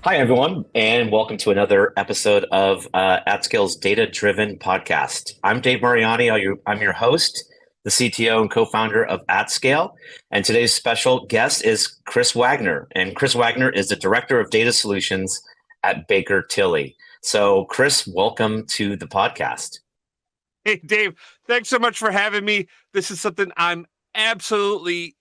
Hi, everyone, and welcome to another episode of AtScale's Data-Driven Podcast. I'm Dave Mariani. I'm your host, the CTO and co-founder of AtScale. And today's special guest is Chris Wagner. And Chris Wagner is the Director of Data Solutions at Baker Tilly. So, Chris, welcome to the podcast. Hey, Dave, thanks so much for having me. This is something I'm absolutely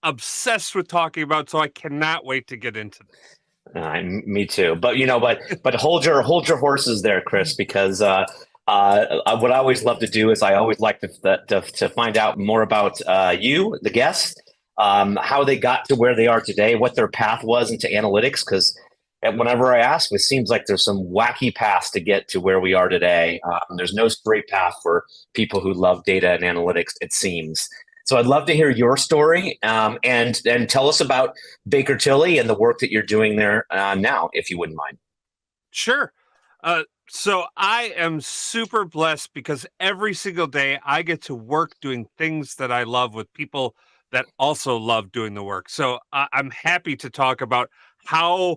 obsessed with talking about, so I cannot wait to get into this. Me too. But hold your horses there, Chris, because what I always love to do is I always like to find out more about you, the guest, how they got to where they are today, what their path was into analytics. Because whenever I ask, it seems like there's some wacky paths to get to where we are today. There's no straight path for people who love data and analytics, it seems. So I'd love to hear your story and tell us about Baker Tilly and the work that you're doing there now, if you wouldn't mind. Sure. So I am super blessed because every single day I get to work doing things that I love with people that also love doing the work. So I'm happy to talk about how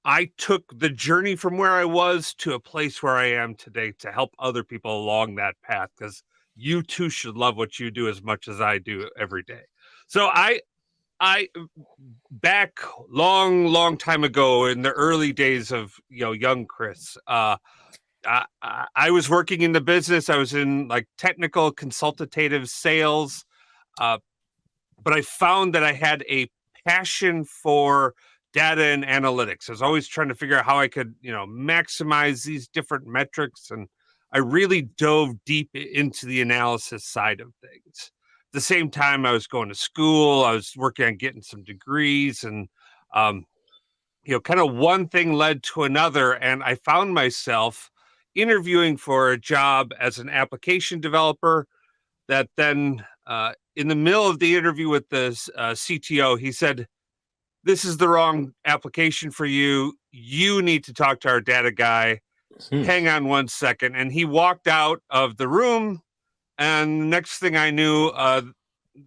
I took the journey from where I was to a place where I am today to help other people along that path, because you too should love what you do as much as I do every day. So I back long time ago in the early days of young Chris, I was working in the business. I was in like technical consultative sales, but I found that I had a passion for data and analytics. I was always trying to figure out how I could, maximize these different metrics. And I really dove deep into the analysis side of things. At the same time, I was going to school. I was working on getting some degrees, and, kind of one thing led to another. And I found myself interviewing for a job as an application developer that then, in the middle of the interview with the CTO, he said, "This is the wrong application for you. You need to talk to our data guy. Hang on one second." And he walked out of the room. And the next thing I knew,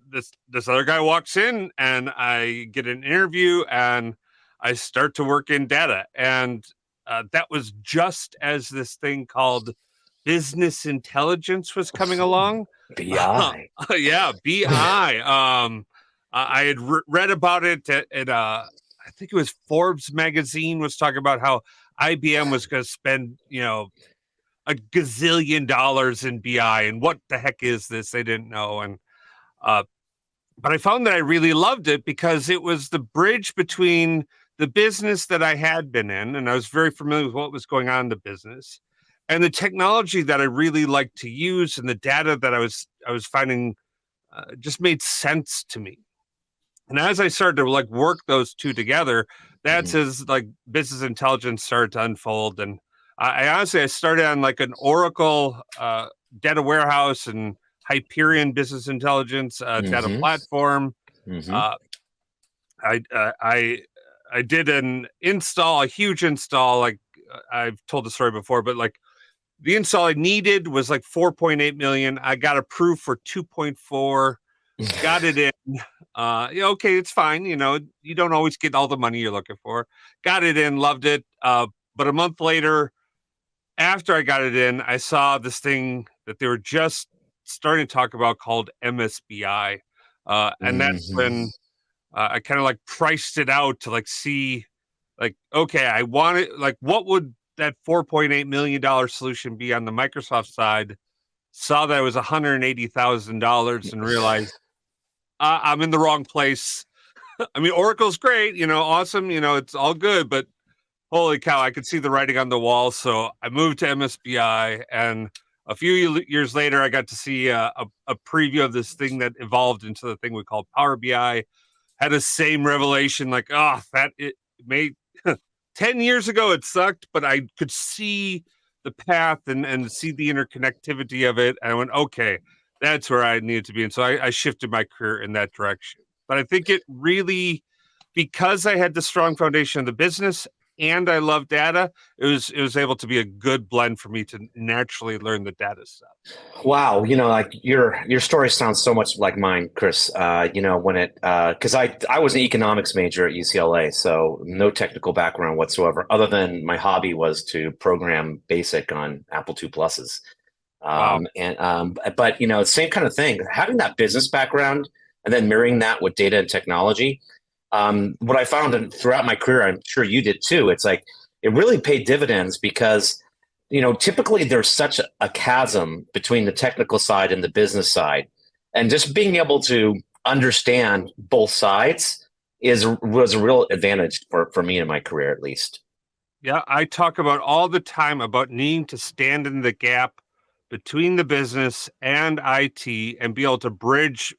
this other guy walks in, and I get an interview, and I start to work in data. And that was just as this thing called business intelligence was coming along. BI. Yeah, BI. I had read about it at I think it was Forbes magazine was talking about how IBM was going to spend, a gazillion dollars in BI, and what the heck is this? They didn't know. And but I found that I really loved it because it was the bridge between the business that I had been in, and I was very familiar with what was going on in the business, and the technology that I really liked to use, and the data that I was finding just made sense to me. And as I started to work those two together, that's as business intelligence started to unfold. And I honestly, I started on an Oracle data warehouse and Hyperion business intelligence data platform. Uh, I did a huge install. I've told the story before, but the install I needed was 4.8 million. I got approved for 2.4. Got it in. Okay, it's fine. You don't always get all the money you're looking for. Got it in, loved it. But a month later, after I got it in, I saw this thing that they were just starting to talk about called MSBI. And that's when I kind of priced it out to see, okay, I want it. What would that $4.8 million solution be on the Microsoft side? Saw that it was $180,000 and realized I'm in the wrong place. I mean, Oracle's great, awesome, it's all good, but holy cow, I could see the writing on the wall. So I moved to MSBI, and a few years later, I got to see a preview of this thing that evolved into the thing we call Power BI. Had the same revelation, that it made 10 years ago, it sucked, but I could see the path and see the interconnectivity of it. And I went, okay, that's where I needed to be. And so I shifted my career in that direction. But I think it really, because I had the strong foundation of the business and I love data, it was able to be a good blend for me to naturally learn the data stuff. Wow, like your story sounds so much like mine, Chris. When it because I was an economics major at UCLA, so no technical background whatsoever, other than my hobby was to program BASIC on Apple II pluses. Wow. But same kind of thing. Having that business background and then marrying that with data and technology. What I found throughout my career, I'm sure you did too. It's like it really paid dividends because typically there's such a chasm between the technical side and the business side, and just being able to understand both sides was a real advantage for me in my career, at least. Yeah, I talk about all the time about needing to stand in the gap between the business and IT and be able to bridge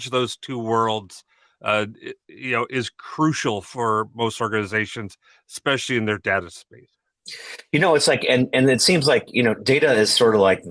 those two worlds. Is crucial for most organizations, especially in their data space. It's like, and it seems like, data is sort of like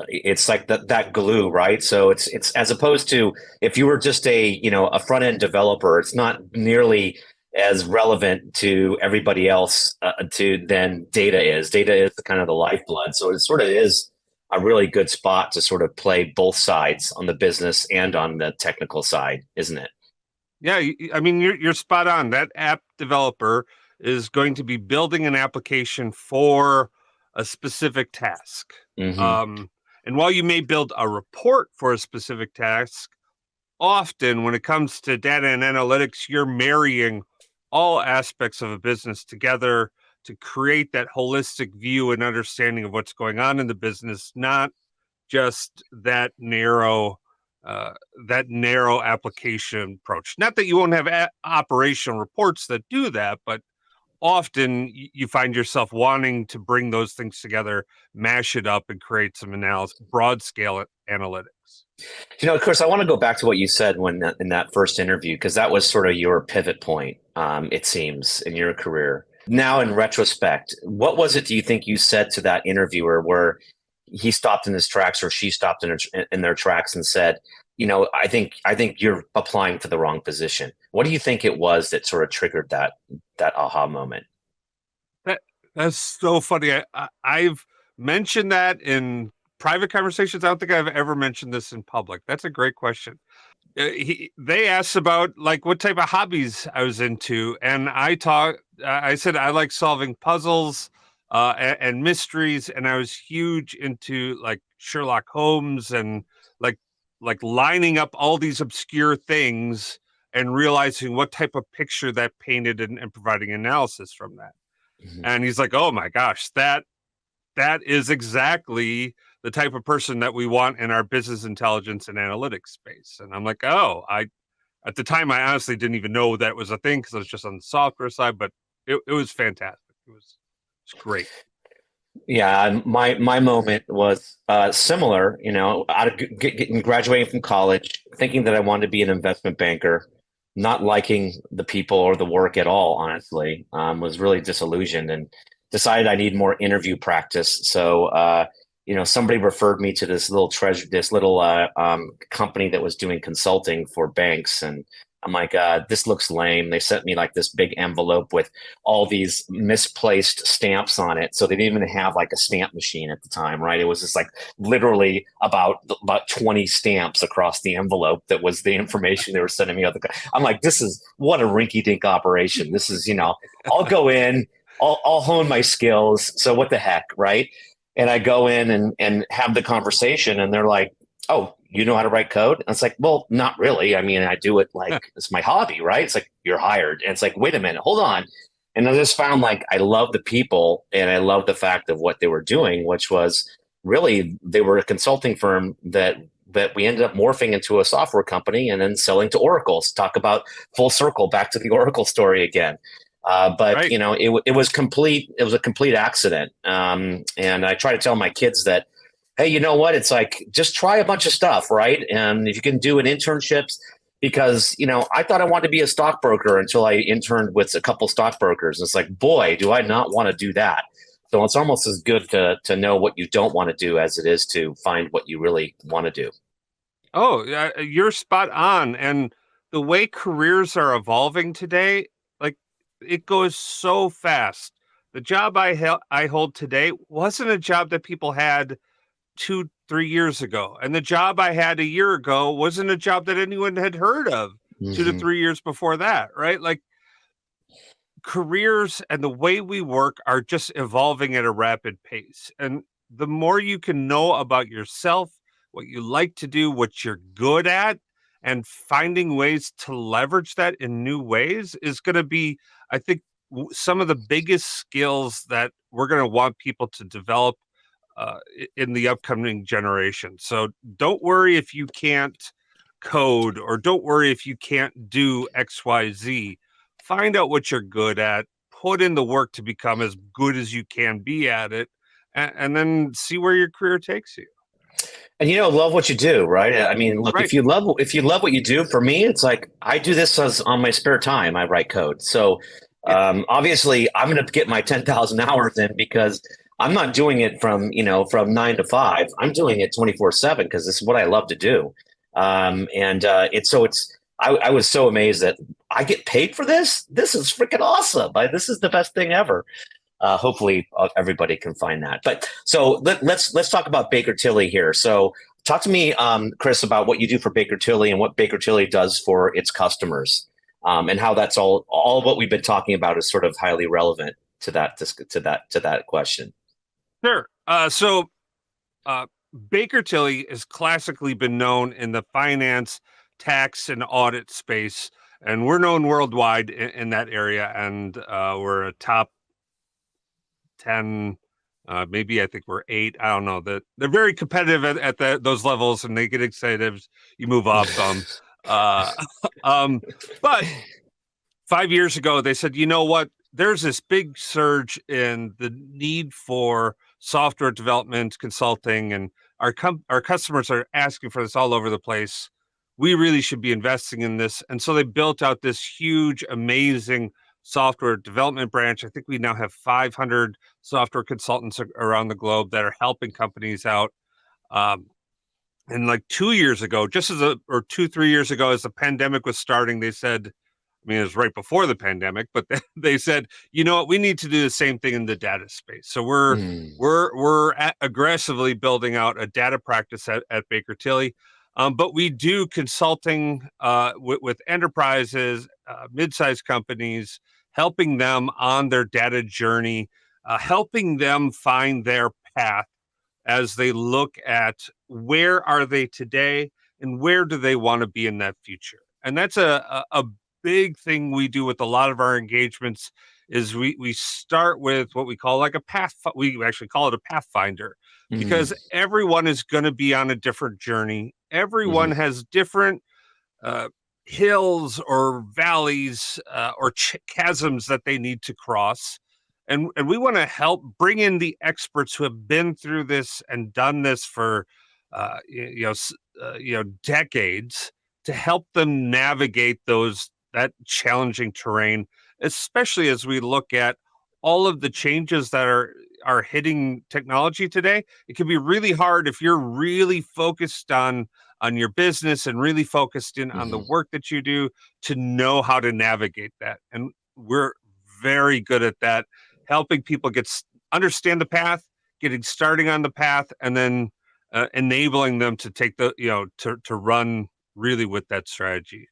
it's like that glue, right? So it's as opposed to if you were just a front end developer, it's not nearly as relevant to everybody else to than data is. Data is the kind of the lifeblood. So it sort of is a really good spot to sort of play both sides on the business and on the technical side, isn't it? Yeah, I mean, you're spot on. That app developer is going to be building an application for a specific task. Hmm. Um, and while you may build a report for a specific task, often when it comes to data and analytics, you're marrying all aspects of a business together to create that holistic view and understanding of what's going on in the business, not just uh, that narrow application approach. Not that you won't have operational reports that do that, but often you find yourself wanting to bring those things together, mash it up, and create some analysis, broad scale analytics. Chris, I want to go back to what you said in that first interview, because that was sort of your pivot point, it seems, in your career. Now, in retrospect, what was it do you think you said to that interviewer where he stopped in his tracks or she stopped in their tracks and said, I think you're applying for the wrong position. What do you think it was that sort of triggered that aha moment? That that's so funny. I've mentioned that in private conversations. I don't think I've ever mentioned this in public. That's a great question. They asked about like what type of hobbies I was into, and I said I like solving puzzles and mysteries, and I was huge into like Sherlock Holmes and like like lining up all these obscure things and realizing what type of picture that painted and providing analysis from that. Mhm. And he's like, "Oh my gosh, that is exactly the type of person that we want in our business intelligence and analytics space." And I'm like, "Oh, I at the time I honestly didn't even know that was a thing because I was just on the software side, but it was fantastic. It's great." Yeah, my moment was similar. Out of getting graduating from college, thinking that I wanted to be an investment banker, not liking the people or the work at all. Honestly, was really disillusioned and decided I need more interview practice. So, somebody referred me to this little company that was doing consulting for banks, and I'm like, this looks lame. They sent me like this big envelope with all these misplaced stamps on it. So they didn't even have like a stamp machine at the time, right? It was just like literally about 20 stamps across the envelope that was the information they were sending me. I'm like, this is what a rinky dink operation. This is, I'll go in, I'll hone my skills. So what the heck, right? And I go in and have the conversation, and they're like, oh, you know how to write code? And it's like, well, not really. I mean, I do it like it's my hobby, right? It's like, you're hired. And it's like, wait a minute, hold on. And I just found like I love the people and I love the fact of what they were doing, which was really they were a consulting firm that we ended up morphing into a software company and then selling to Oracle. So talk about full circle back to the Oracle story again. But Right. it was complete. It was a complete accident. And I try to tell my kids that, hey, you know what? It's like just try a bunch of stuff, right? And if you can do an internships, because I thought I wanted to be a stockbroker until I interned with a couple stockbrokers. It's like, boy, do I not want to do that. So it's almost as good to know what you don't want to do as it is to find what you really want to do. Oh, yeah, you're spot on. And the way careers are evolving today, like it goes so fast. The job I hold today wasn't a job that people had 2, 3 years ago. And the job I had a year ago wasn't a job that anyone had heard of 2 to 3 years before that, right? Like careers and the way we work are just evolving at a rapid pace. And the more you can know about yourself, what you like to do, what you're good at, and finding ways to leverage that in new ways is going to be, I think, some of the biggest skills that we're going to want people to develop in the upcoming generation. So don't worry if you can't code, or don't worry if you can't do XYZ. Find out what you're good at, put in the work to become as good as you can be at it, and then see where your career takes you. And love what you do, right? I mean, look, Right. if you love what you do, for me, it's like I do this as on my spare time. I write code. So Yeah. obviously, I'm going to get my 10,000 hours in because I'm not doing it from 9 to 5. I'm doing it 24/7 because this is what I love to do. And I was so amazed that I get paid for this. This is freaking awesome. This is the best thing ever. Hopefully everybody can find that. But so let's talk about Baker Tilly here. So talk to me, Chris, about what you do for Baker Tilly and what Baker Tilly does for its customers, and how that's all what we've been talking about is sort of highly relevant to that question. Sure. Baker Tilly has classically been known in the finance, tax, and audit space, and we're known worldwide in that area. And we're a top 10, maybe I think we're 8. I don't know. They're very competitive at those levels, and they get excited as you move up. Uh, but 5 years ago, they said, you know what? There's this big surge in the need for software development, consulting, and our customers are asking for this all over the place. We really should be investing in this. And so they built out this huge, amazing software development branch. I think we now have 500 software consultants around the globe that are helping companies out. And like 2 years ago, or 2, 3 years ago, as the pandemic was starting, they said, I mean, it was right before the pandemic, but they said, you know what, we need to do the same thing in the data space. So we're aggressively building out a data practice at Baker Tilly. But we do consulting with enterprises, mid-sized companies, helping them on their data journey, helping them find their path as they look at where are they today and where do they want to be in that future. And that's a big thing we do with a lot of our engagements is we start with what we call like a path. We actually call it a pathfinder because everyone is going to be on a different journey. Everyone has different hills or valleys or chasms that they need to cross. And we want to help bring in the experts who have been through this and done this for decades to help them navigate that challenging terrain, especially as we look at all of the changes that are hitting technology today. It can be really hard if you're really focused on your business and really focused in on the work that you do to know how to navigate that. And we're very good at that, helping people understand the path, getting starting on the path, and then enabling them to take to run really with that strategy.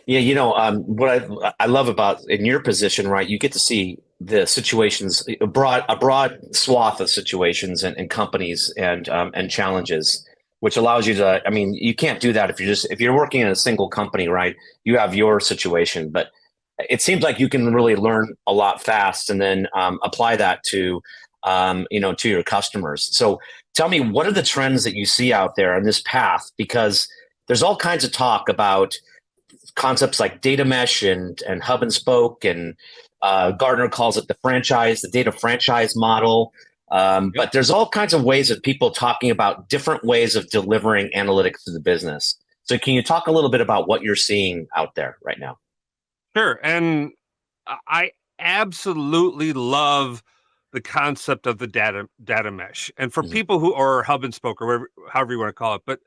Yeah, what I love about in your position, right? You get to see the situations, a broad swath of situations and companies and challenges, which allows you to. I mean, you can't do that if you're working in a single company, right? You have your situation, but it seems like you can really learn a lot fast and then apply that to your customers. So tell me, what are the trends that you see out there on this path? Because there's all kinds of talk about concepts like data mesh and hub and spoke, and Gartner calls it the data franchise model. But there's all kinds of ways of people talking about different ways of delivering analytics to the business. So can you talk a little bit about what you're seeing out there right now? Sure. And I absolutely love the concept of the data mesh. And for people who are hub and spoke or however you want to call it, but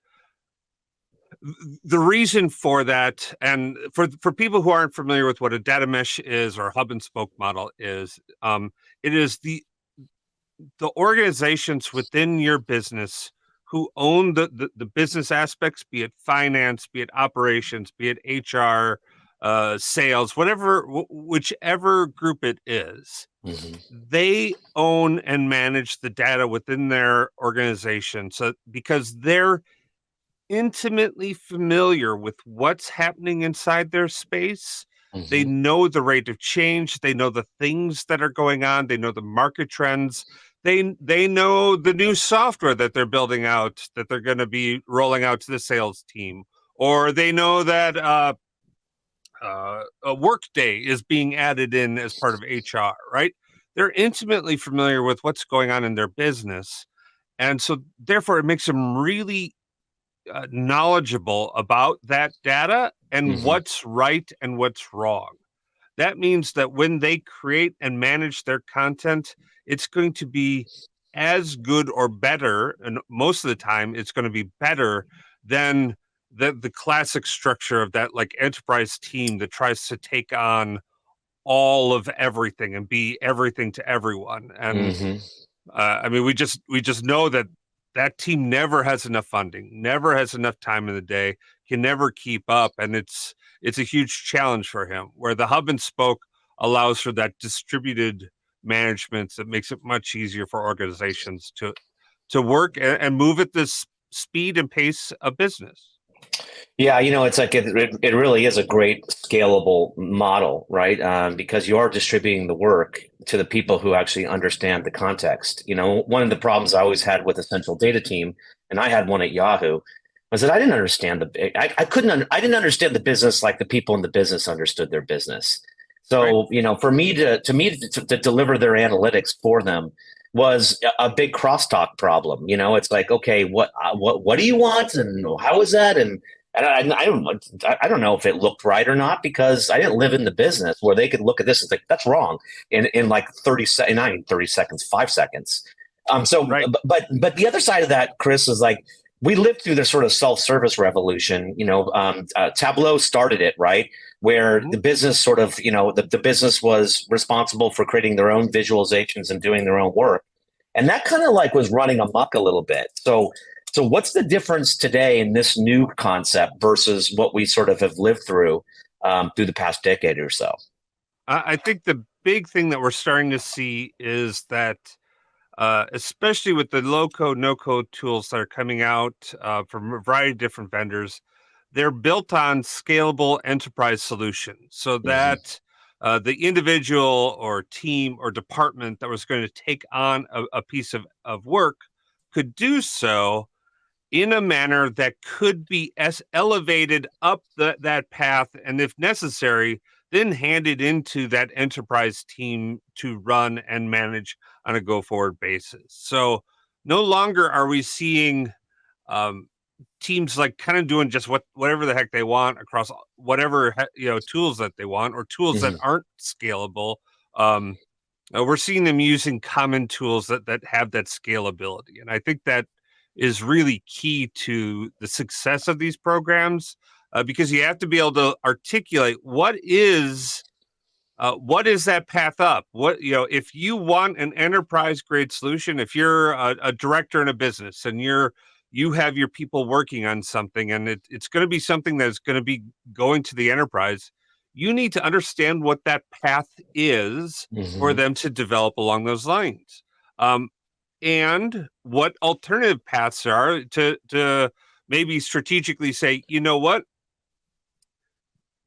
The reason for that, and for people who aren't familiar with what a data mesh is or a hub and spoke model is, it is the organizations within your business who own the business aspects, be it finance, be it operations, be it HR, sales, whatever, whichever group it is, Hmm. they own and manage the data within their organization. So because they're intimately familiar with what's happening inside their space. They Hmm. know the rate of change. They know the things that are going on. They know the market trends. They know the new software that they're building out that they're going to be rolling out to the sales team, or they know that a workday is being added in as part of HR. Right? They're intimately familiar with what's going on in their business, and so therefore it makes them really knowledgeable about that data and Hmm. what's right and what's wrong. That means that when they create and manage their content, it's going to be as good or better. And most of the time, it's going to be better than the classic structure of that like enterprise team that tries to take on all of everything and be everything to everyone. And Hmm. I mean, we just know that that team never has enough funding, never has enough time in the day, can never keep up, and it's a huge challenge for him. Where the hub and spoke allows for that distributed management that makes it much easier for organizations to work and move at this speed and pace of business. Yeah, it's like it really is a great scalable model, right? Because you are distributing the work to the people who actually understand the context. One of the problems I always had with a central data team, and I had one at Yahoo, was that I didn't understand I didn't understand the business like the people in the business understood their business. Right. So, for me to deliver their analytics for them was a big crosstalk problem. It's like, okay, what do you want, and how is that, and I don't know if it looked right or not because I didn't live in the business where they could look at this and think that's wrong in like 30 seconds, not even 30 seconds, 5 seconds. So, Right. but the other side of that, Chris, is like we lived through this sort of self-service revolution. Tableau started it, right? Where Mhm. the business sort of, the business was responsible for creating their own visualizations and doing their own work. And that kind of like was running amok a little bit. So what's the difference today in this new concept versus what we sort of have lived through the past decade or so? I think the big thing that we're starting to see is that especially with the low code, no code tools that are coming out from a variety of different vendors. They're built on scalable enterprise solutions so Hmm. that the individual or team or department that was going to take on a piece of work could do so in a manner that could be as elevated up that path, and if necessary, then handed into that enterprise team to run and manage on a go forward basis. So no longer are we seeing um, teams like kind of doing just whatever the heck they want across whatever tools that they want or tools that Hmm. aren't scalable. Um, we're seeing them using common tools that have that scalability, and I think that is really key to the success of these programs because you have to be able to articulate what is that path up. If you want an enterprise grade solution, if you're a director in a business and you have your people working on something and it's going to be something that's going to be going to the enterprise, you need to understand what that path is for Hmm. them to develop along those lines. Um, and what alternative paths are to maybe strategically say, you know what,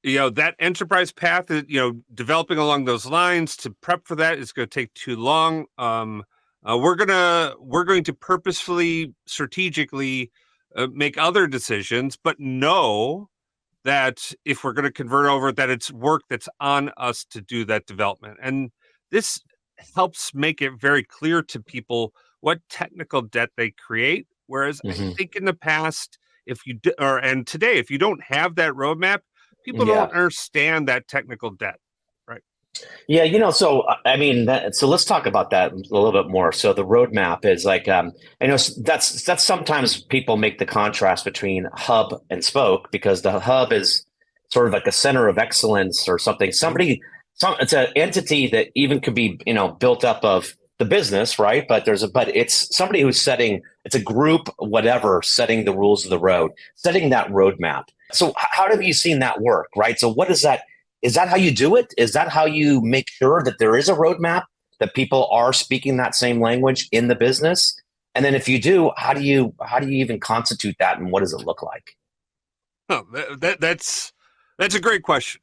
that enterprise path is, developing along those lines. To prep for that is going to take too long. We're going to purposefully strategically make other decisions, but know that if we're going to convert over, that it's work that's on us to do that development. And this helps make it very clear to people what technical debt they create. Whereas I Hmm. think in the past, if you and today, if you don't have that roadmap, people Yeah. don't understand that technical debt, right? Yeah, so I mean, so let's talk about that a little bit more. So the roadmap is like, I know that's sometimes people make the contrast between hub and spoke because the hub is sort of like a center of excellence or something. Mhm. It's an entity that even could be, built up of the business, right? But it's somebody who's setting, it's a group, whatever, setting the rules of the road, setting that roadmap. So how have you seen that work, right? So what is that? Is that how you do it? Is that how you make sure that there is a roadmap, that people are speaking that same language in the business? And then if you do, how do you even constitute that, and what does it look like? Oh, that's a great question.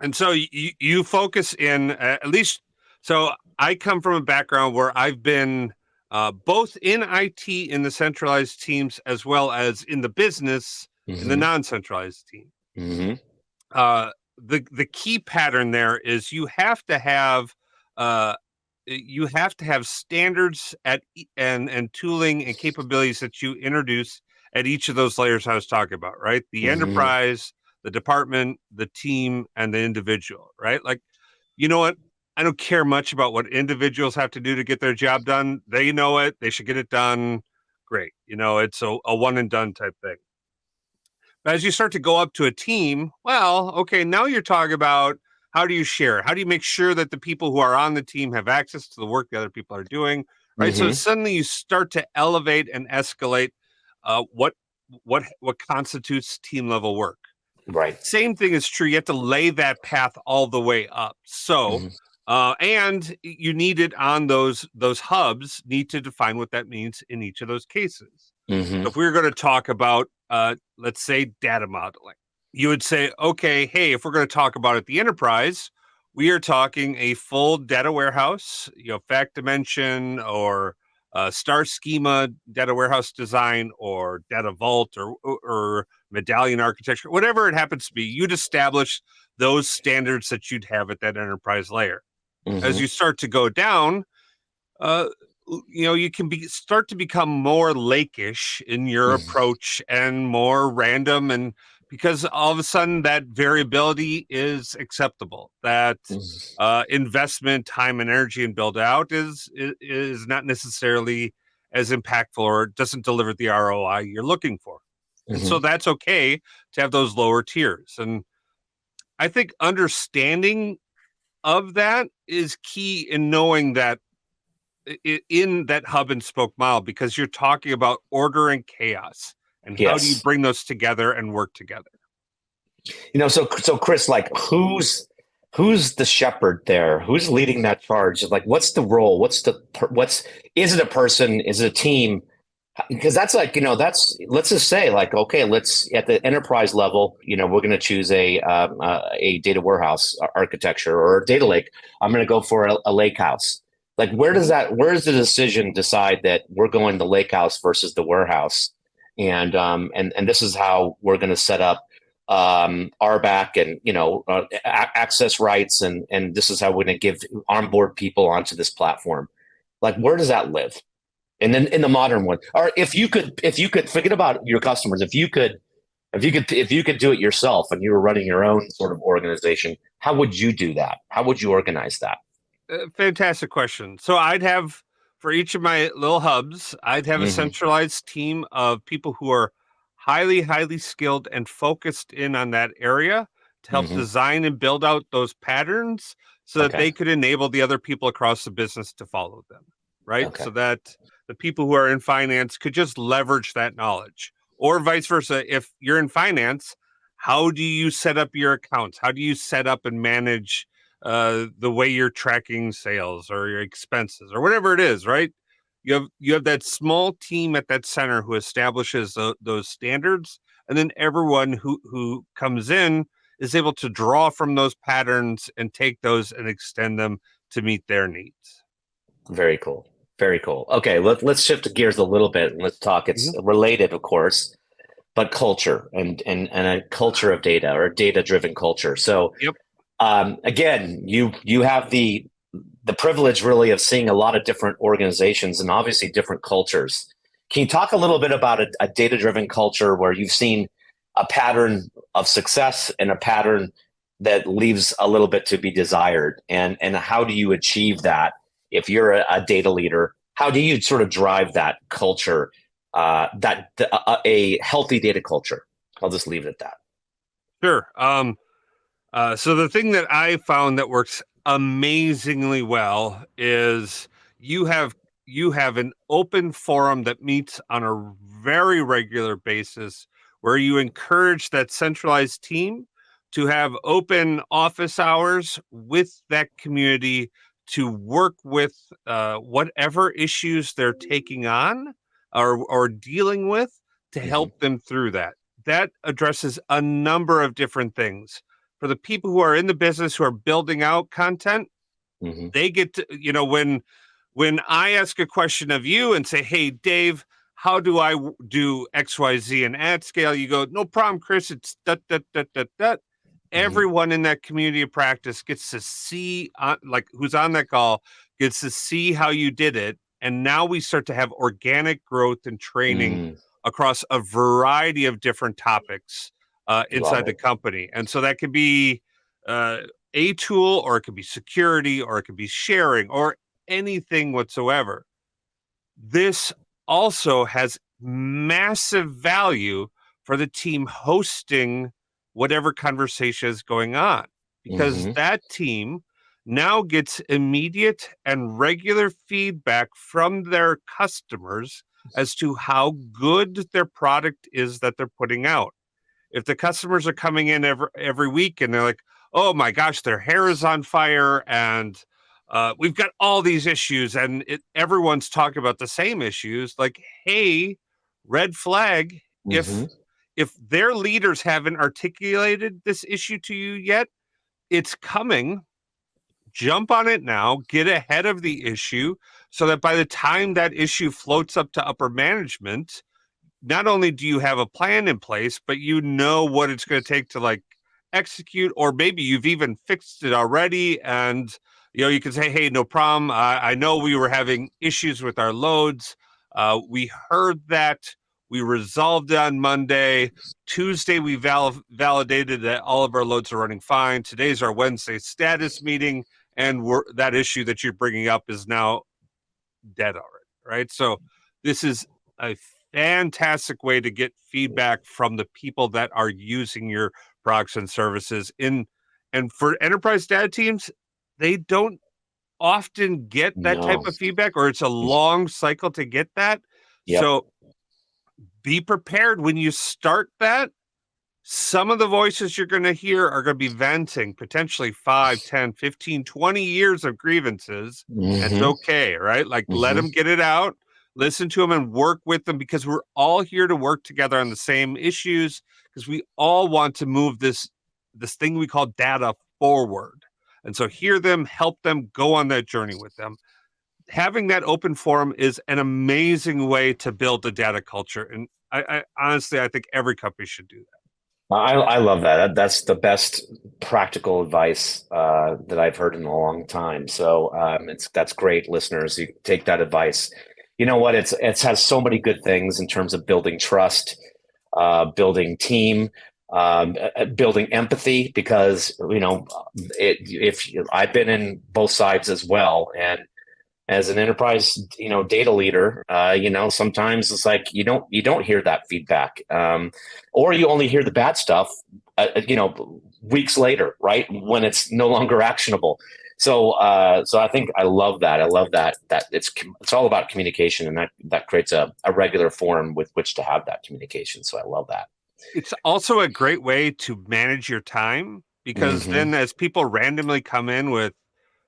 And so you focus in at least. So I come from a background where I've been both in IT in the centralized teams as well as in the business in the Hmm. non-centralized team. Hmm. Uh, the key pattern there is uh, you have to have standards and tooling and capabilities that you introduce at each of those layers I was talking about, right? The Hmm. enterprise, the department, the team, and the individual, right? Like, you know what? I don't care much about what individuals have to do to get their job done. They know it. They should get it done. Great. It's a one and done type thing. But as you start to go up to a team, well, okay, now you're talking about how do you share? How do you make sure that the people who are on the team have access to the work the other people are doing? Right. So Hmm. suddenly you start to elevate and escalate what constitutes team level work. Right. Same thing is true. You have to lay that path all the way up. So, Hmm. and you need it on those hubs. Need to define what that means in each of those cases. Hmm. So if we were going to talk about, let's say, data modeling, you would say, okay, hey, if we're going to talk about it, the enterprise, we are talking a full data warehouse, fact dimension or star schema data warehouse design or data vault or medallion architecture, whatever it happens to be. You'd establish those standards that you'd have at that enterprise layer. As Hmm. you start to go down, uh, you can start to become more lakeish in your approach and more random, and because all of a sudden that variability is acceptable, that investment, time, and energy and build out is not necessarily as impactful or doesn't deliver the ROI you're looking for, and Hmm. so that's okay to have those lower tiers. And I think understanding of that is key in knowing that in that hub and spoke model, because you're talking about order and chaos and how do you Yes. bring those together and work together. So Chris, like who's the shepherd there? Who's leading that charge? Like, what's the role? What's is it a person? Is it a team? Because that's like, let's just say like, okay, let's at the enterprise level, we're going to choose a data warehouse architecture or a data lake. I'm going to go for a lake house. Like, Mhm. where's the decision decide that we're going the lake house versus the warehouse? And this is how we're going to set up RBAC and, access rights. And this is how we're going to give onboard people onto this platform. Like, where does that live? And then in the modern one, or if you could forget about your customers, if you could do it yourself and you were running your own sort of organization, how would you do that? How would you organize that? Fantastic question. So I'd have, for each of my little hubs, I'd have a Hmm. centralized team of people who are highly, highly skilled and focused in on that area to help Hmm. design and build out those patterns so that Okay. they could enable the other people across the business to follow them, right? Okay. So that the people who are in finance could just leverage that knowledge, or vice versa. If you're in finance, how do you set up your accounts? How do you set up and manage the way you're tracking sales or your expenses or whatever it is, right? You have that small team at that center who establishes those standards, and then everyone who comes in is able to draw from those patterns and take those and extend them to meet their needs. Very cool. Very cool. Okay, let's shift gears a little bit and let's talk. It's Mhm. related, of course, but culture and a culture of data or a data driven culture. So Yep. again, you have the privilege really of seeing a lot of different organizations and obviously different cultures. Can you talk a little bit about a data driven culture where you've seen a pattern of success and a pattern that leaves a little bit to be desired. And how do you achieve that if you're a data leader? How do you sort of drive that culture, a healthy data culture? I'll just leave it at that. Sure. So the thing that I found that works amazingly well is you have you have an open forum that meets on a very regular basis where you encourage that centralized team to have open office hours with that community to work with whatever issues they're taking on or dealing with to Hmm. help them through that. That addresses a number of different things for the people who are in the business who are building out content. Hmm. They get to, when I ask a question of you and say, hey, Dave, how do I do XYZ and AtScale? You go, no problem, Chris. It's dot, dot, dot, dot, dot. Hmm. Everyone in that community of practice gets to see, like who's on that call, gets to see how you did it. And now we start to have organic growth and training Mm, across a variety of different topics love inside the it. company. And so that could be uh, a tool, or it could be security, or it could be sharing, or anything whatsoever. This also has massive value for the team hosting whatever conversation is going on, because Hmm. that team now gets immediate and regular feedback from their customers as to how good their product is that they're putting out. If the customers are coming in every week and they're like, "Oh my gosh, their hair is on fire, and we've got all these issues," and everyone's talking about the same issues, like, hey, red flag. Hmm. If their leaders haven't articulated this issue to you yet, it's coming. Jump on it now, get ahead of the issue, so that by the time that issue floats up to upper management, not only do you have a plan in place, but you know what it's going to take to like execute, or maybe you've even fixed it already. And, you can say, hey, no problem. I know we were having issues with our loads. We heard that. We resolved it on Monday. Tuesday, we validated that all of our loads are running fine. Today's our Wednesday status meeting. And that issue that you're bringing up is now dead already, right? So this is a fantastic way to get feedback from the people that are using your products and services. And for enterprise data teams, they don't often get that type No. of feedback, or it's a long cycle to get that. Yep. So be prepared when you start that. Some of the voices you're going to hear are going to be venting potentially 5, 10, 15, 20 years of grievances. And it's Hmm. okay, right? Like, let Hmm. them get it out, listen to them, and work with them, because we're all here to work together on the same issues, because we all want to move this thing we call data forward. And so hear them, help them, go on that journey with them. Having that open forum is an amazing way to build a data culture. And I honestly, I think every company should do that. I love that. That's the best practical advice that I've heard in a long time. So that's great, listeners. You take that advice. You know what? It has so many good things in terms of building trust, building team, building empathy. Because if I've been in both sides as well, and as an enterprise data leader, sometimes it's like you don't hear that feedback, or you only hear the bad stuff weeks later, right, when it's no longer actionable. So I think I love that it's all about communication, and that creates a regular forum with which to have that communication. So I love that. It's also a great way to manage your time, because Hmm. then as people randomly come in with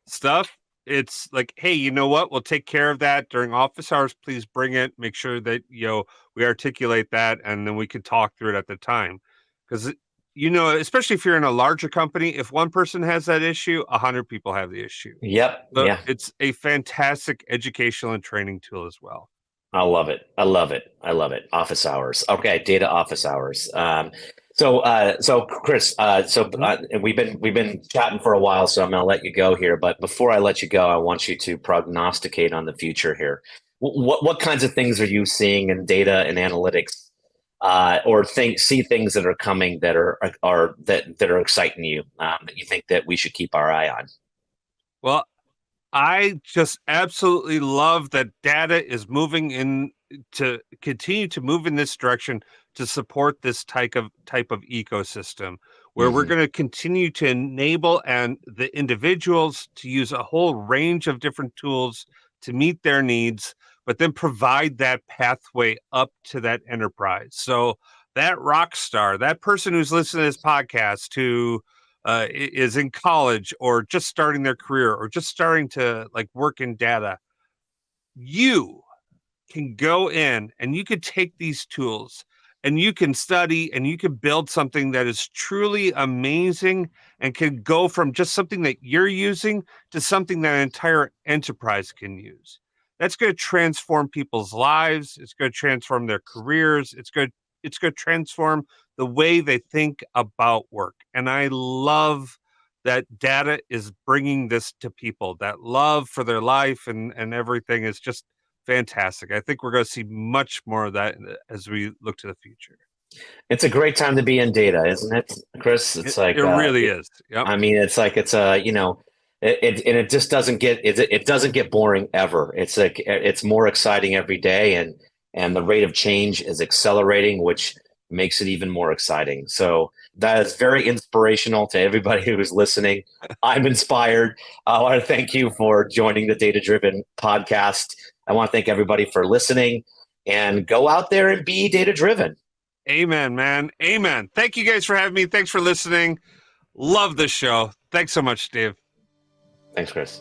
stuff, it's like, hey, you know what? We'll take care of that during office hours. Please bring it. Make sure that, we articulate that, and then we can talk through it at the time. Because, especially if you're in a larger company, if one person has that issue, 100 people have the issue. Yep. But Yeah. it's a fantastic educational and training tool as well. I love it. I love it. I love it. Office hours. Okay, data office hours. So Chris, and we've been chatting for a while, so I'm going to let you go here. But before I let you go, I want you to prognosticate on the future here. What kinds of things are you seeing in data and analytics or see things that are coming that are exciting you, that you think that we should keep our eye on? Well, I just absolutely love that data is moving in to continue to move in this direction to support this type of ecosystem where we're Hmm. going to continue to enable and the individuals to use a whole range of different tools to meet their needs, but then provide that pathway up to that enterprise. So that rock star, that person who's listening to this podcast who is in college or just starting their career or just starting to like work in data, you can go in and you could take these tools and you can study and you can build something that is truly amazing and can go from just something that you're using to something that an entire enterprise can use. That's going to transform people's lives. It's going to transform their careers. It's going to transform the way they think about work. And I love that data is bringing this to people. That love for their life and everything is just fantastic. I think we're going to see much more of that as we look to the future. It's a great time to be in data, isn't it, Chris? It's It like really is. Yep. I mean, it's like it's a and it just it doesn't get boring ever. It's like it's more exciting every day, and the rate of change is accelerating, which makes it even more exciting. So that is very inspirational to everybody who is listening. I'm inspired. I want to thank you for joining the Data Driven podcast. I want to thank everybody for listening, and go out there and be data driven. Amen, man. Amen. Thank you guys for having me. Thanks for listening. Love the show. Thanks so much, Dave. Thanks, Chris.